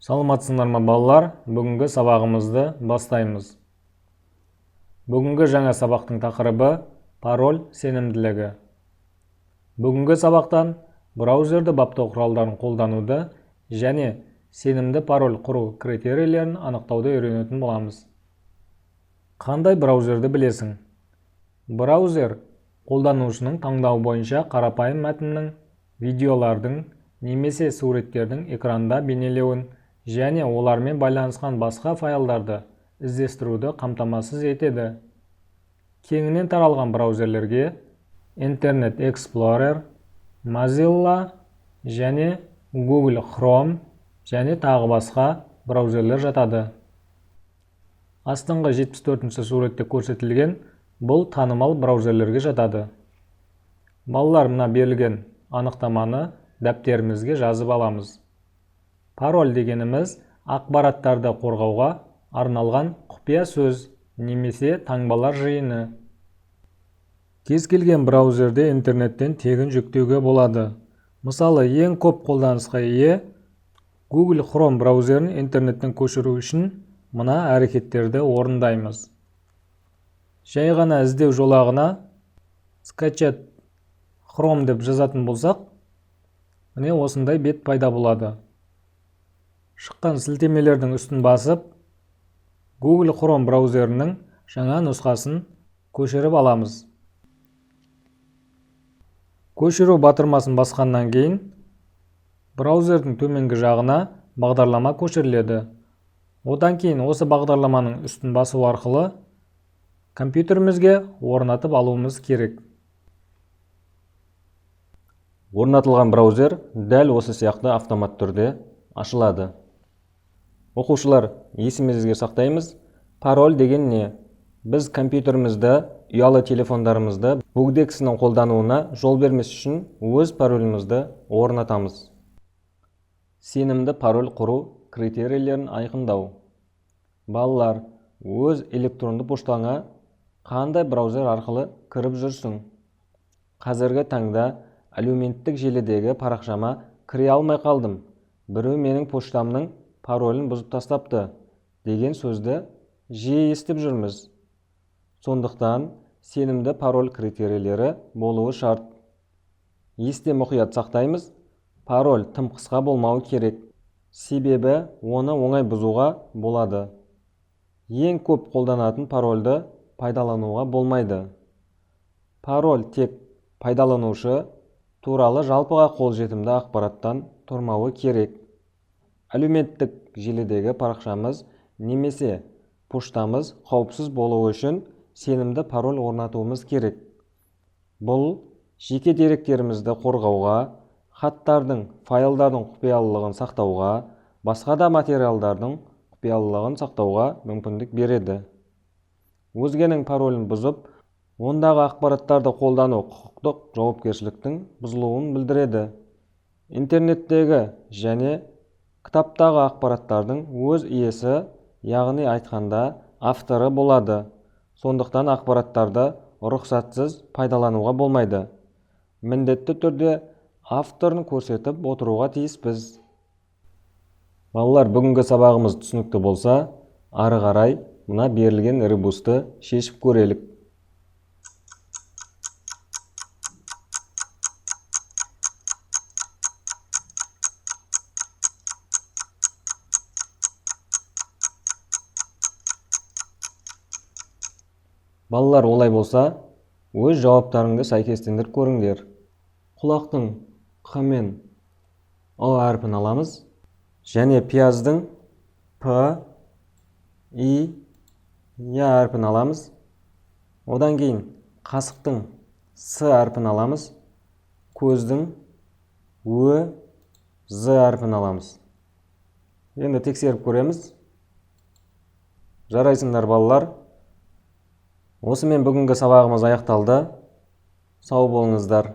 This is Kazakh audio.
Саламатсыңдар ма балалар? Бүгінгі сабағымызды бастаймыз. Бүгінгі жаңа сабақтың тақырыбы пароль сенімділігі. Бүгінгі сабақтан браузерді баптау құралдарын қолдануды және сенімді пароль құру критерийлерін анықтауды үйренетін боламыз. Қандай браузерді білесің? Браузер қолданушының таңдауы бойынша қарапайым мәтіннің, видеолардың немесе суреттердің экранда бейнелеуін және олармен байланысқан басқа файлдарды іздестіруді қамтамасыз етеді. Кеңінен таралған браузерлерге Internet Explorer, Mozilla және Google Chrome және тағы басқа браузерлер жатады. Астыңғы 74-ші суретте көрсетілген бұл танымал браузерлерге жатады. Балалар, мына берілген анықтаманы дәптерімізге жазып аламыз. Пароль дегеніміз ақпараттарды қорғауға арналған құпия сөз немесе таңбалар жиыны. Кез келген браузерде интернеттен тегін жүктеуге болады. Мысалы, ең көп қолданысқа ие Google Chrome браузерін интернеттен көшіру үшін мына әрекеттерді орындаймыз. Жай ғана іздеу жолағына скачать Chrome деп жазатын болсақ, міне осындай бет пайда болады. Шыққан сілтемелердің үстін басып, Google Chrome браузерінің жаңа нұсқасын көшіріп аламыз. Көшіру батырмасын басқаннан кейін, браузердің төменгі жағына бағдарлама көшіріледі. Одан кейін осы бағдарламаның үстін басу арқылы компьютерімізге орнатып алуымыз керек. Орнатылған браузер дәл осы сияқты автомат түрде ашылады. Оқушылар, есімізге сақтаймыз, пароль деген не? Біз компьютерімізді, ұялы телефондарымызды бөгде кісінің қолдануына жол бермес үшін өз паролімізді орнатамыз. Сенімді пароль құру критерийлерін айқындау. Балалар, өз электронды поштаңа қандай браузер арқылы кіріп жүрсің? Қазіргі таңда әлеуметтік желідегі парақшама кіре алмай қалдым. Біреу менің поштамның паролін бұзып тастапты деген сөзді жиі естіп жүрміз. Сондықтан сенімді пароль критерийлері болуы шарт. Есте мұқият сақтаймыз, пароль тым қысқа болмауы керек. Себебі оны оңай бұзуға болады. Ең көп қолданатын парольді пайдалануға болмайды. Пароль тек пайдаланушы туралы жалпыға қолжетімді ақпараттан тұрмауы керек. Әлеуметтік желідегі парақшамыз немесе поштамыз қауіпсіз болуы үшін сенімді пароль орнатуымыз керек. Бұл жеке деректерімізді қорғауға, хаттардың, файлдардың құпиялылығын сақтауға, басқа да материалдардың құпиялылығын сақтауға мүмкіндік береді. Өзгенің паролін бұзып, ондағы ақпараттарды қолдану құқықтық жауапкершіліктің бұзылуын білдіреді. Интернеттегі және кітаптағы ақпараттардың өз иесі, яғни айтқанда авторы болады. Сондықтан ақпараттарды рұқсатсыз пайдалануға болмайды. Міндетті түрде авторын көрсетіп отыруға тиіспіз. Балалар, бүгінгі сабағымыз түсінікті болса, ары қарай мына берілген ребусты шешіп көрелік. Балалар, олай болса, өз жауаптарыңды сәйкестендіріп көріңдер. Құлақтың Қ мен О әрпін аламыз, және пияздың П, И, Я әрпін аламыз. Одан кейін қасықтың С әрпін аламыз, көздің Ö, З әрпін аламыз. Енді тексеріп көреміз. Жарайсыңдар балалар. Осымен бүгінгі сабағымыз аяқталды. Сау болыңыздар.